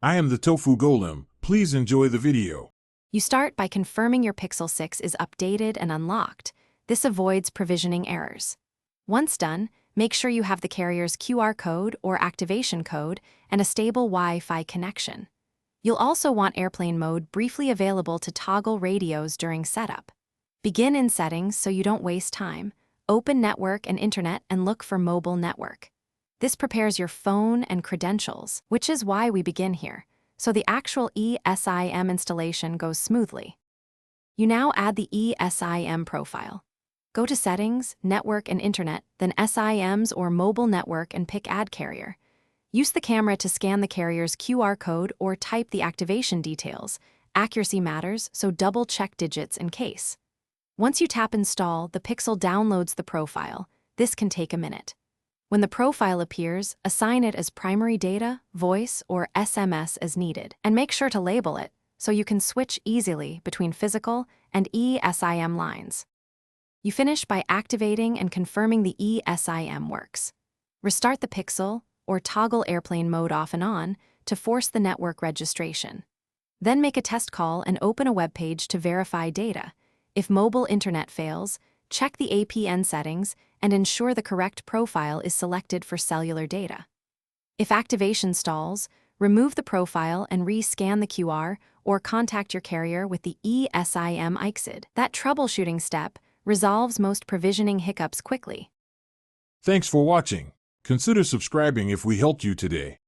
I am the Tofu Golem. Please enjoy the video. You start by confirming your Pixel 6 is updated and unlocked. This avoids provisioning errors. Once done, make sure you have the carrier's QR code or activation code and a stable Wi-Fi connection. You'll also want airplane mode briefly available to toggle radios during setup. Begin in Settings so you don't waste time. Open Network and Internet and look for Mobile Network. This prepares your phone and credentials, which is why we begin here, so the actual ESIM installation goes smoothly. You now add the ESIM profile. Go to Settings, Network and Internet, then SIMs or Mobile Network and pick Add Carrier. Use the camera to scan the carrier's QR code or type the activation details. Accuracy matters, so double-check digits in case. Once you tap Install, the Pixel downloads the profile. This can take a minute. When the profile appears, assign it as primary data, voice, or SMS as needed, and make sure to label it so you can switch easily between physical and ESIM lines. You finish by activating and confirming the ESIM works. Restart the Pixel or toggle airplane mode off and on to force the network registration. Then make a test call and open a web page to verify data. If mobile internet fails, check the APN settings and ensure the correct profile is selected for cellular data. If activation stalls, remove the profile and re-scan the QR or contact your carrier with the ESIM exit. That troubleshooting step resolves most provisioning hiccups quickly. Thanks for watching. Consider subscribing if we helped you today.